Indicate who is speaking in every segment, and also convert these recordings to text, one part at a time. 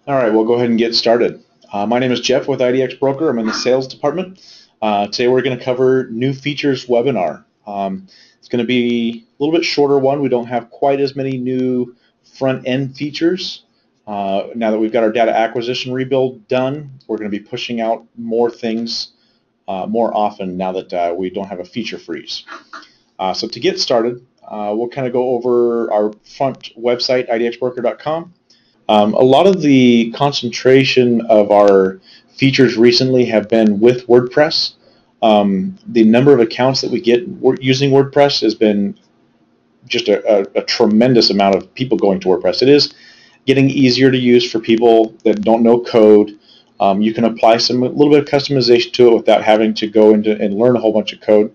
Speaker 1: All right, we'll go ahead and get started. My name is Jeff with IDX Broker. I'm in the sales department. Today we're going to cover new features webinar. It's going to be a little bit shorter one. We don't have quite as many new front-end features. Now that we've got our data acquisition rebuild done, we're going to be pushing out more things more often now that we don't have a feature freeze. So to get started, we'll kind of go over our front website, idxbroker.com. A lot of the concentration of our features recently have been with WordPress. The number of accounts that we get using WordPress has been just a tremendous amount of people going to WordPress. It is getting easier to use for people that don't know code. You can apply a little bit of customization to it without having to go into and learn a whole bunch of code.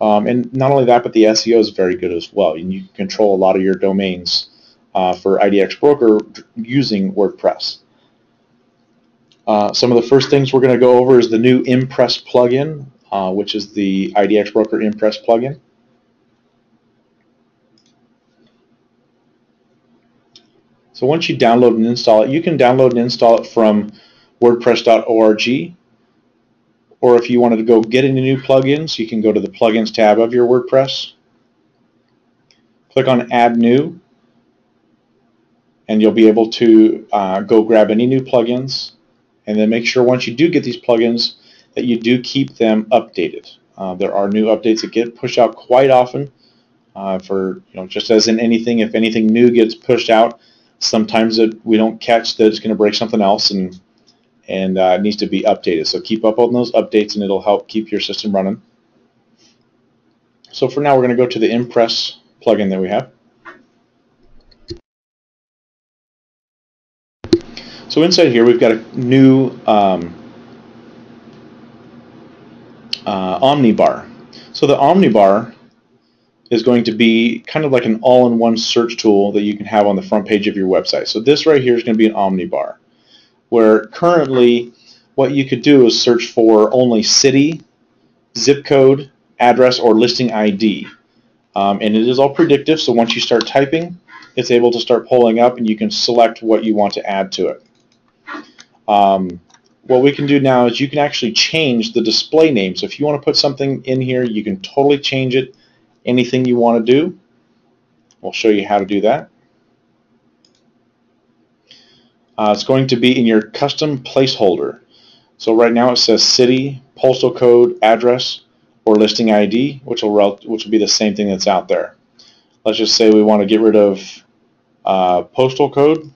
Speaker 1: And not only that, but the SEO is very good as well. And you can control a lot of your domains for IDX Broker using WordPress. Some of the first things we're going to go over is the new Impress plugin, which is the IDX Broker Impress plugin. So once you download and install it, you can download and install it from WordPress.org, or if you wanted to go get any new plugins, you can go to the Plugins tab of your WordPress, click on Add New, and you'll be able to go grab any new plugins, and then make sure once you do get these plugins that you do keep them updated. There are new updates that get pushed out quite often. Just as in anything, if anything new gets pushed out, sometimes we don't catch that it's going to break something else and it needs to be updated. So keep up on those updates, and it'll help keep your system running. So for now, we're going to go to the Impress plugin that we have. So inside here, we've got a new Omni Bar. So the Omni Bar is going to be kind of like an all-in-one search tool that you can have on the front page of your website. So this right here is going to be an Omni Bar, where currently what you could do is search for only city, zip code, address, or listing ID. And it is all predictive, so once you start typing, it's able to start pulling up, and you can select what you want to add to it. What we can do now is you can actually change the display name. So if you want to put something in here, you can totally change it, anything you want to do. We'll show you how to do that. It's going to be in your custom placeholder. So right now it says city, postal code, address, or listing ID, which will be the same thing that's out there. Let's just say we want to get rid of postal code.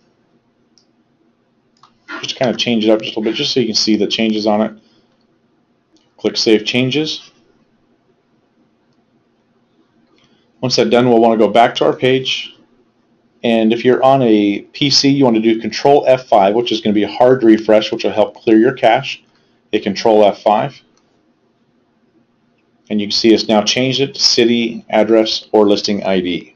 Speaker 1: Just kind of change it up just a little bit, just so you can see the changes on it. Click Save Changes. Once that's done, we'll want to go back to our page. And if you're on a PC, you want to do Control F5, which is going to be a hard refresh, which will help clear your cache. Hit Control F5. And you can see it's now changed it to city, address, or listing ID.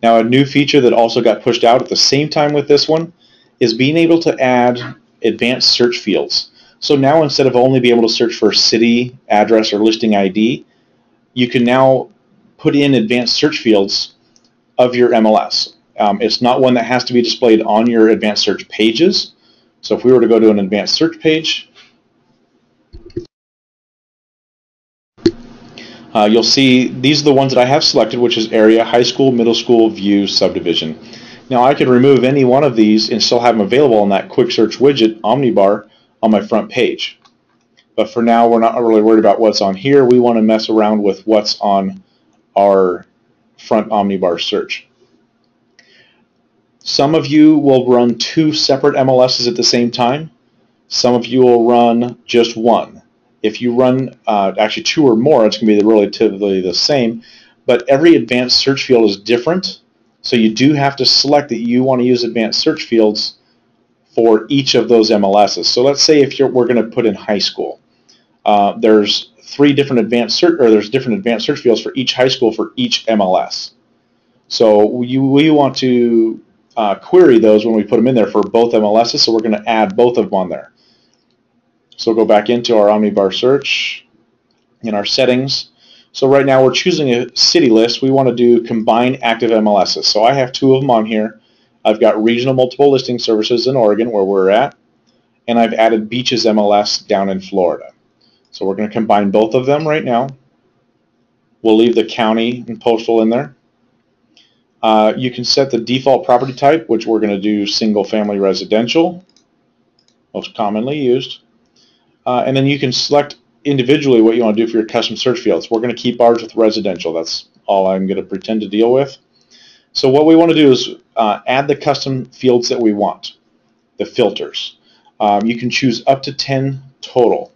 Speaker 1: Now a new feature that also got pushed out at the same time with this one is being able to add advanced search fields. So now instead of only being able to search for city, address, or listing ID, you can now put in advanced search fields of your MLS. It's not one that has to be displayed on your advanced search pages. So if we were to go to an advanced search page, you'll see these are the ones that I have selected, which is area, high school, middle school, view, subdivision. Now I could remove any one of these and still have them available on that quick search widget, Omni Bar, on my front page. But for now, we're not really worried about what's on here. We want to mess around with what's on our front Omni Bar search. Some of you will run two separate MLSs at the same time. Some of you will run just one. If you run actually two or more, it's going to be relatively the same. But every advanced search field is different. So you do have to select that you want to use advanced search fields for each of those MLSs. So let's say if we're going to put in high school. There's different advanced search fields for each high school for each MLS. So we want to query those when we put them in there for both MLSs. So we're going to add both of them on there. So we'll go back into our Omni Bar search in our settings. So right now we're choosing a city list. We want to do combine active MLSs. So I have two of them on here, I've got regional multiple listing services in Oregon where we're at, and I've added Beaches MLS down in Florida. So we're going to combine both of them right now. We'll leave the county and postal in there. You can set the default property type, which we're going to do single family residential, most commonly used. And then you can select individually what you want to do for your custom search fields. We're going to keep ours with residential. That's all I'm going to pretend to deal with. So what we want to do is add the custom fields that we want, the filters. You can choose up to 10 total.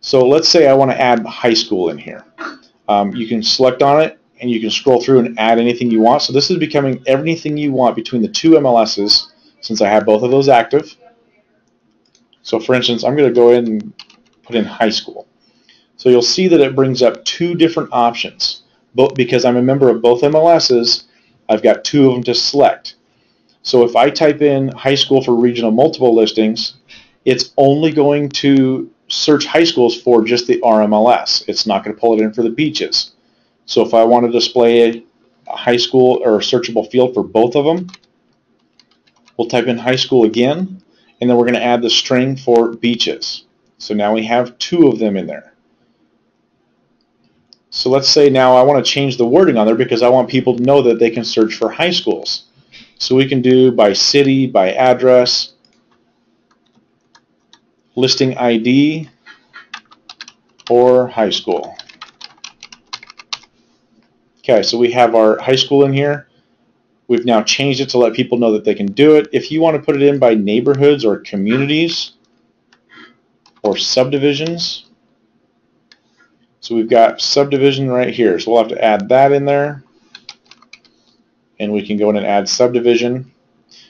Speaker 1: So let's say I want to add high school in here. You can select on it and you can scroll through and add anything you want. So this is becoming everything you want between the two MLSs, since I have both of those active. So for instance, I'm going to go in and put in high school. So you'll see that it brings up two different options. But because I'm a member of both MLSs, I've got two of them to select. So if I type in high school for regional multiple listings, it's only going to search high schools for just the RMLS. It's not going to pull it in for the beaches. So if I want to display a high school or a searchable field for both of them, we'll type in high school again, and then we're going to add the string for beaches. So now we have two of them in there. So let's say now I want to change the wording on there because I want people to know that they can search for high schools. So we can do by city, by address, listing ID, or high school. Okay, so we have our high school in here. We've now changed it to let people know that they can do it. If you want to put it in by neighborhoods or communities or subdivisions, so we've got subdivision right here. So we'll have to add that in there. And we can go in and add subdivision.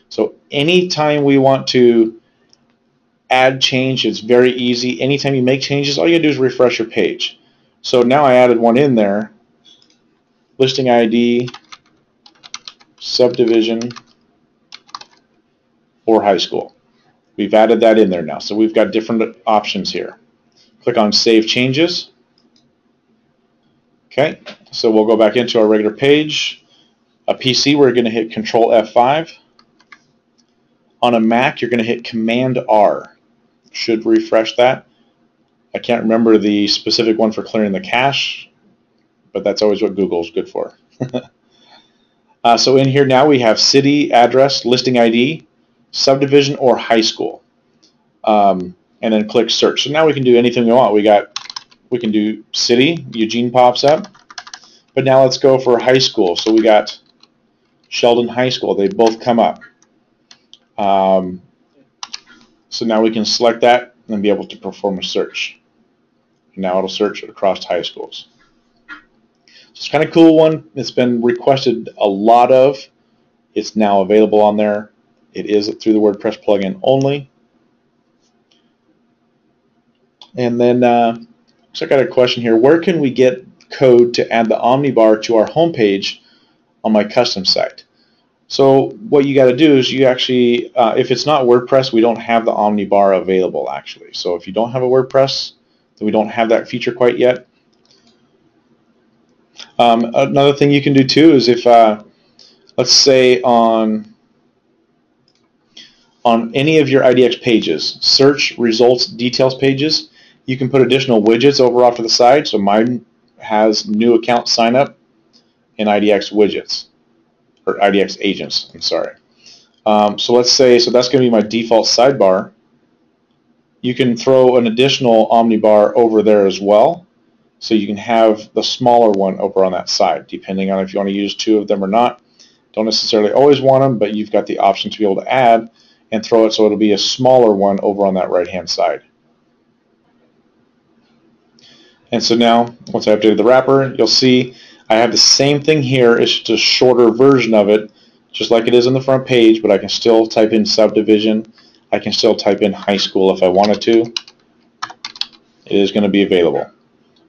Speaker 1: So anytime we want to add change, it's very easy. Anytime you make changes, all you gotta do is refresh your page. So now I added one in there. Listing ID, subdivision, or high school. We've added that in there now. So we've got different options here. Click on Save Changes. Okay, so we'll go back into our regular page. A PC, we're going to hit Control F5. On a Mac, you're going to hit Command R. Should refresh that. I can't remember the specific one for clearing the cache, but that's always what Google's good for. So in here now we have city, address, listing ID, subdivision, or high school. And then click search. So now we can do anything we want. We can do city, Eugene pops up. But now let's go for high school. So we got Sheldon High School. They both come up. So now we can select that and be able to perform a search. And now it'll search across high schools. So it's kind of cool one. It's been requested a lot of. It's now available on there. It is through the WordPress plugin only. And then so I got a question here. Where can we get code to add the Omni Bar to our homepage on my custom site? So what you got to do is you actually, if it's not WordPress, we don't have the Omni Bar available actually. So if you don't have a WordPress, then we don't have that feature quite yet. Another thing you can do too is if, let's say on any of your IDX pages, search, results, details pages, you can put additional widgets over off to the side. So mine has new account sign up in IDX Widgets, or IDX agents, I'm sorry. So let's say, so that's going to be my default sidebar. You can throw an additional Omni Bar over there as well. So you can have the smaller one over on that side, depending on if you want to use two of them or not. Don't necessarily always want them, but you've got the option to be able to add and throw it so it'll be a smaller one over on that right-hand side. And so now, once I updated the wrapper, you'll see I have the same thing here. It's just a shorter version of it, just like it is on the front page, but I can still type in subdivision. I can still type in high school if I wanted to. It is going to be available.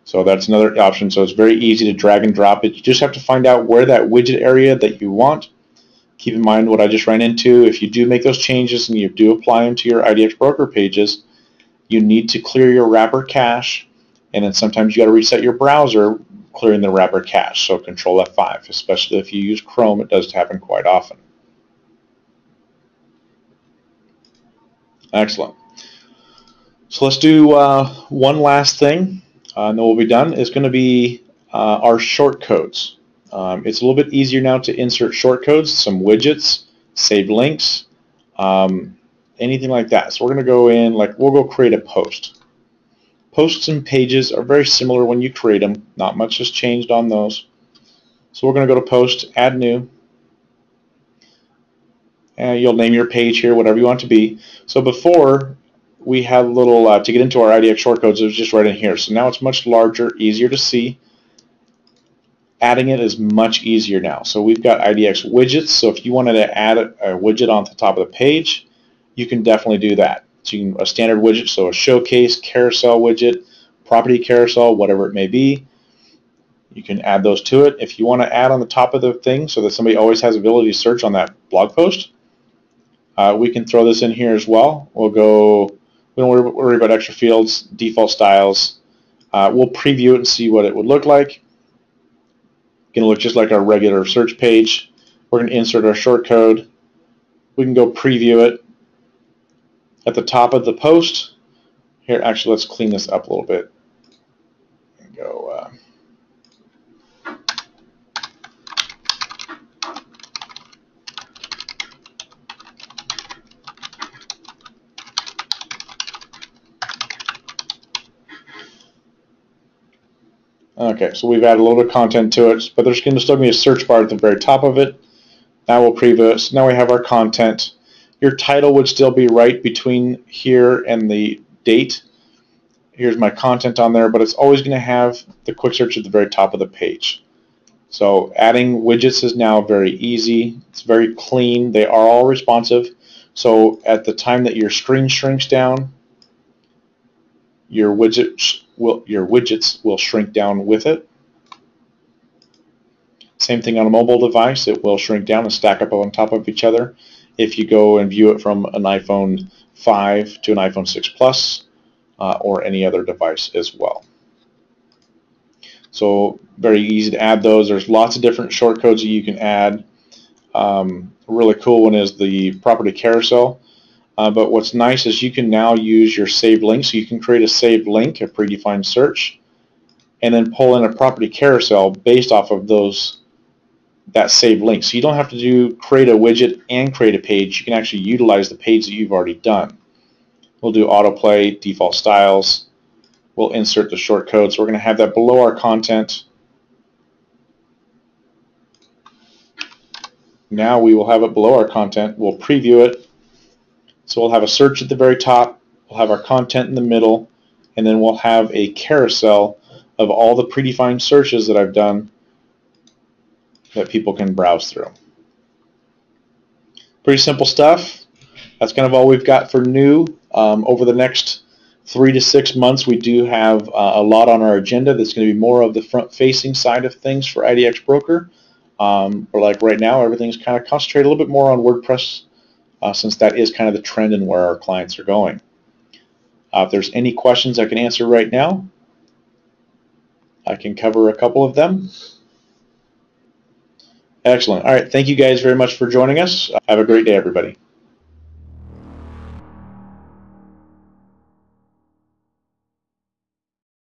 Speaker 1: So that's another option. So it's very easy to drag and drop it. You just have to find out where that widget area that you want. Keep in mind what I just ran into. If you do make those changes and you do apply them to your IDX Broker pages, you need to clear your wrapper cache, and then sometimes you got to reset your browser clearing the wrapper cache. So Control F5, especially if you use Chrome, it does happen quite often. Excellent. So let's do one last thing, and then we'll be done. It's going to be our shortcodes. It's a little bit easier now to insert shortcodes, some widgets, save links, anything like that. So we're going to go in, like we'll go create a post. Posts and pages are very similar when you create them. Not much has changed on those. So we're going to go to post, add new, and you'll name your page here, whatever you want it to be. So before we had a little, to get into our IDX shortcodes, it was just right in here. So now it's much larger, easier to see. Adding it is much easier now. So we've got IDX widgets. So if you wanted to add a widget on the top of the page, you can definitely do that. So you can, a standard widget, so a showcase, carousel widget, property carousel, whatever it may be, you can add those to it. If you want to add on the top of the thing so that somebody always has ability to search on that blog post, we can throw this in here as well. We'll go, we don't worry about extra fields, default styles. We'll preview it and see what it would look like. It's going to look just like our regular search page. We're going to insert our shortcode. We can go preview it. At the top of the post, here, actually, let's clean this up a little bit. And go. Okay, so we've added a little bit of content to it, but there's going to still be a search bar at the very top of it. Now we'll preview it. So now we have our content. Your title would still be right between here and the date. Here's my content on there, but it's always going to have the quick search at the very top of the page. So adding widgets is now very easy. It's very clean. They are all responsive. So at the time that your screen shrinks down, your widgets will shrink down with it. Same thing on a mobile device. It will shrink down and stack up on top of each other. If you go and view it from an iPhone 5 to an iPhone 6 Plus or any other device as well. So very easy to add those. There's lots of different shortcodes that you can add. A really cool one is the property carousel. But what's nice is you can now use your saved link. So you can create a saved link, a predefined search, and then pull in a property carousel based off of that saved link. So you don't have to create a widget and create a page. You can actually utilize the page that you've already done. We'll do autoplay, default styles. We'll insert the shortcode. So we're going to have that below our content. Now we will have it below our content. We'll preview it. So we'll have a search at the very top. We'll have our content in the middle. And then we'll have a carousel of all the predefined searches that I've done that people can browse through. Pretty simple stuff. That's kind of all we've got for new. Over the next 3 to 6 months, we do have a lot on our agenda that's going to be more of the front-facing side of things for IDX Broker. But like right now, everything's kind of concentrated a little bit more on WordPress since that is kind of the trend and where our clients are going. If there's any questions I can answer right now, I can cover a couple of them. Excellent. All right. Thank you guys very much for joining us. Have a great day, everybody.